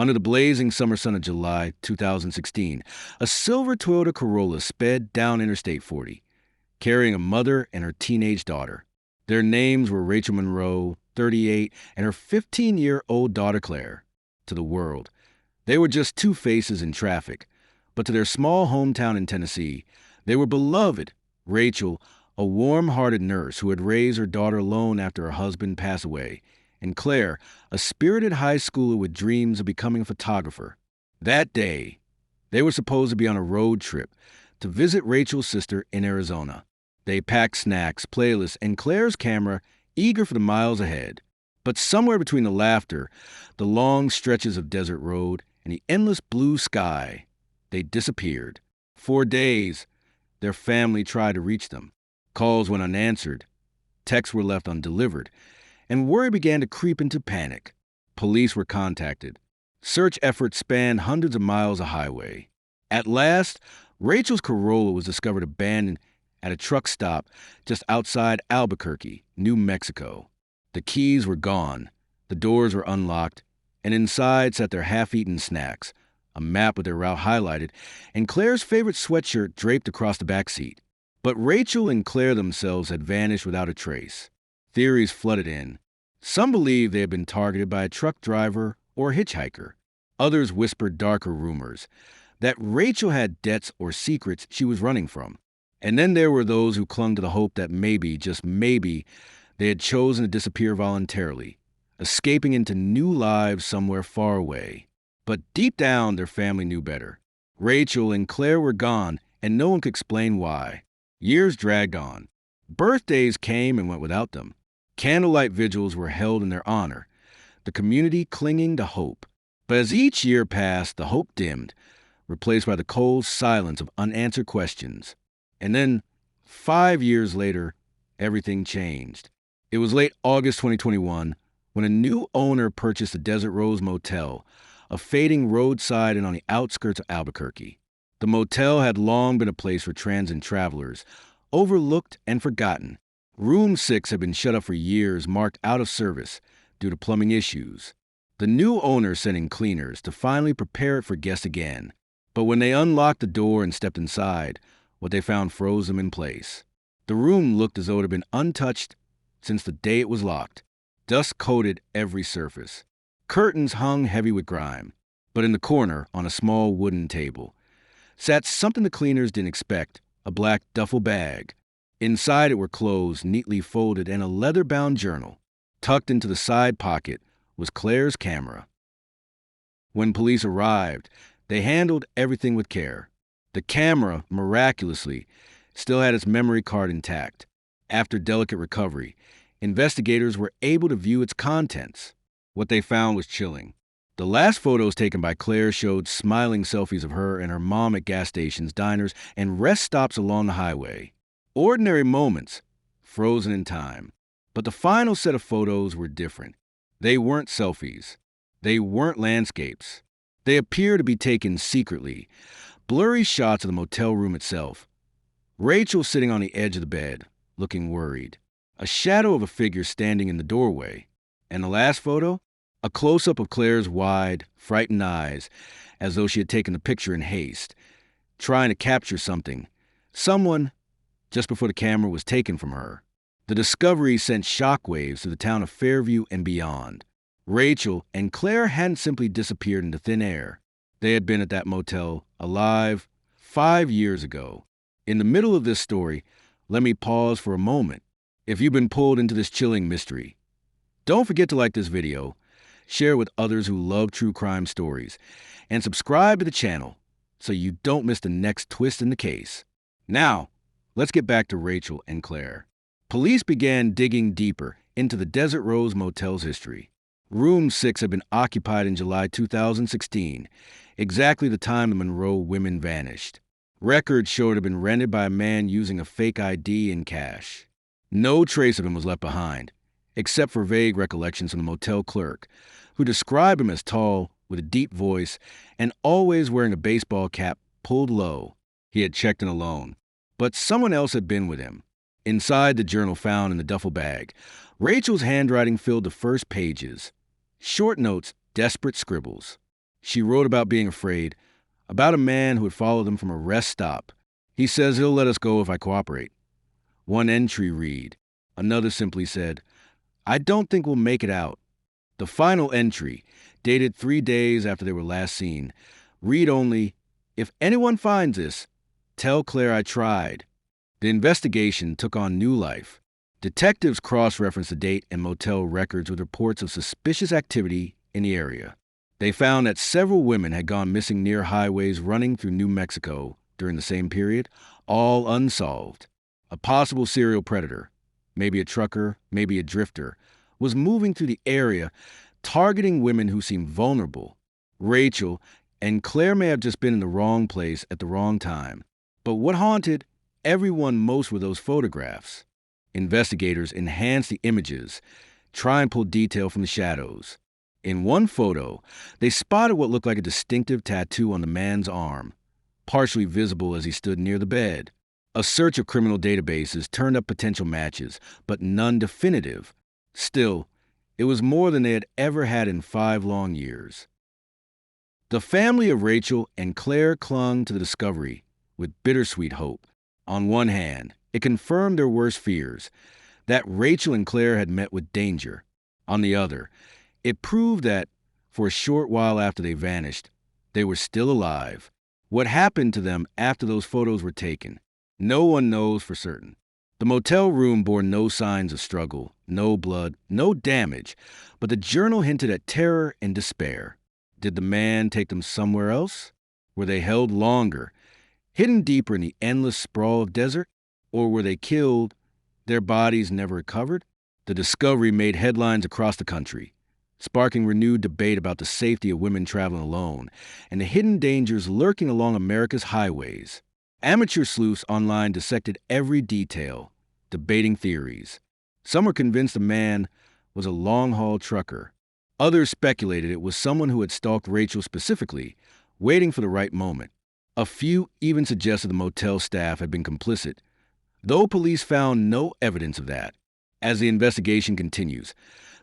Under the blazing summer sun of July 2016, a silver Toyota Corolla sped down Interstate 40, carrying a mother and her teenage daughter. Their names were Rachel Monroe, 38, and her 15-year-old daughter Claire. To the world, they were just two faces in traffic, but to their small hometown in Tennessee, they were beloved. Rachel, a warm-hearted nurse who had raised her daughter alone after her husband passed away, and Claire, a spirited high schooler with dreams of becoming a photographer. That day, they were supposed to be on a road trip to visit Rachel's sister in Arizona. They packed snacks, playlists, and Claire's camera, eager for the miles ahead. But somewhere between the laughter, the long stretches of desert road, and the endless blue sky, they disappeared. For days, their family tried to reach them. Calls went unanswered, texts were left undelivered, and worry began to creep into panic. Police were contacted. Search efforts spanned hundreds of miles of highway. At last, Rachel's Corolla was discovered abandoned at a truck stop just outside Albuquerque, New Mexico. The keys were gone, the doors were unlocked, and inside sat their half-eaten snacks, a map with their route highlighted, and Claire's favorite sweatshirt draped across the back seat. But Rachel and Claire themselves had vanished without a trace. Theories flooded in. Some believed they had been targeted by a truck driver or a hitchhiker. Others whispered darker rumors that Rachel had debts or secrets she was running from. And then there were those who clung to the hope that maybe, just maybe, they had chosen to disappear voluntarily, escaping into new lives somewhere far away. But deep down, their family knew better. Rachel and Claire were gone, and no one could explain why. Years dragged on. Birthdays came and went without them. Candlelight vigils were held in their honor, the community clinging to hope. But as each year passed, the hope dimmed, replaced by the cold silence of unanswered questions. And then, 5 years later, everything changed. It was late August 2021 when a new owner purchased the Desert Rose Motel, a fading roadside inn on the outskirts of Albuquerque. The motel had long been a place for transient travelers, overlooked and forgotten. Room 6 had been shut up for years, marked out of service due to plumbing issues. The new owner sent in cleaners to finally prepare it for guests again. But when they unlocked the door and stepped inside, what they found froze them in place. The room looked as though it had been untouched since the day it was locked. Dust coated every surface. Curtains hung heavy with grime. But in the corner, on a small wooden table, sat something the cleaners didn't expect, a black duffel bag. Inside it were clothes neatly folded and a leather-bound journal. Tucked into the side pocket was Claire's camera. When police arrived, they handled everything with care. The camera, miraculously, still had its memory card intact. After delicate recovery, investigators were able to view its contents. What they found was chilling. The last photos taken by Claire showed smiling selfies of her and her mom at gas stations, diners, and rest stops along the highway. Ordinary moments, frozen in time. But the final set of photos were different. They weren't selfies. They weren't landscapes. They appeared to be taken secretly. Blurry shots of the motel room itself. Rachel sitting on the edge of the bed, looking worried. A shadow of a figure standing in the doorway. And the last photo? A close-up of Claire's wide, frightened eyes, as though she had taken the picture in haste, trying to capture something. Someone, just before the camera was taken from her. The discovery sent shockwaves to the town of Fairview and beyond. Rachel and Claire hadn't simply disappeared into thin air. They had been at that motel, alive, 5 years ago. In the middle of this story, let me pause for a moment. If you've been pulled into this chilling mystery, don't forget to like this video, share with others who love true crime stories, and subscribe to the channel so you don't miss the next twist in the case. Now, let's get back to Rachel and Claire. Police began digging deeper into the Desert Rose Motel's history. Room 6 had been occupied in July 2016, exactly the time the Monroe women vanished. Records showed it had been rented by a man using a fake ID and cash. No trace of him was left behind, except for vague recollections from the motel clerk, who described him as tall, with a deep voice, and always wearing a baseball cap pulled low. He had checked in alone, but someone else had been with him. Inside the journal found in the duffel bag, Rachel's handwriting filled the first pages. Short notes, desperate scribbles. She wrote about being afraid, about a man who had followed them from a rest stop. He says he'll let us go if I cooperate. One entry read. Another simply said, I don't think we'll make it out. The final entry, dated 3 days after they were last seen, read only, if anyone finds this, tell Claire I tried. The investigation took on new life. Detectives cross-referenced the date and motel records with reports of suspicious activity in the area. They found that several women had gone missing near highways running through New Mexico during the same period, all unsolved. A possible serial predator, maybe a trucker, maybe a drifter, was moving through the area, targeting women who seemed vulnerable. Rachel and Claire may have just been in the wrong place at the wrong time. But what haunted everyone most were those photographs. Investigators enhanced the images, try and pull detail from the shadows. In one photo, they spotted what looked like a distinctive tattoo on the man's arm, partially visible as he stood near the bed. A search of criminal databases turned up potential matches, but none definitive. Still, it was more than they had ever had in 5 long years. The family of Rachel and Claire clung to the discovery with bittersweet hope. On one hand, it confirmed their worst fears, that Rachel and Claire had met with danger. On the other, it proved that, for a short while after they vanished, they were still alive. What happened to them after those photos were taken? No one knows for certain. The motel room bore no signs of struggle, no blood, no damage, but the journal hinted at terror and despair. Did the man take them somewhere else? Were they held longer, hidden deeper in the endless sprawl of desert? Or were they killed, their bodies never recovered? The discovery made headlines across the country, sparking renewed debate about the safety of women traveling alone and the hidden dangers lurking along America's highways. Amateur sleuths online dissected every detail, debating theories. Some were convinced the man was a long-haul trucker. Others speculated it was someone who had stalked Rachel specifically, waiting for the right moment. A few even suggested the motel staff had been complicit, though police found no evidence of that. As the investigation continues,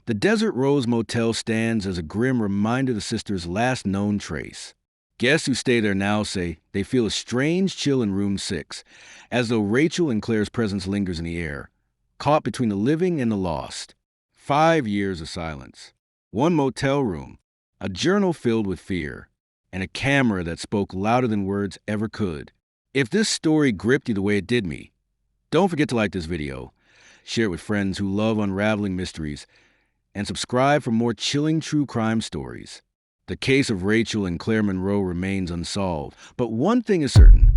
the Desert Rose Motel stands as a grim reminder of the sisters' last known trace. Guests who stay there now say they feel a strange chill in room 6, as though Rachel and Claire's presence lingers in the air, caught between the living and the lost. 5 years of silence. One motel room, a journal filled with fear, and a camera that spoke louder than words ever could. If this story gripped you the way it did me, don't forget to like this video, share it with friends who love unraveling mysteries, and subscribe for more chilling true crime stories. The case of Rachel and Claire Monroe remains unsolved, but one thing is certain: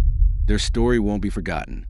their story won't be forgotten.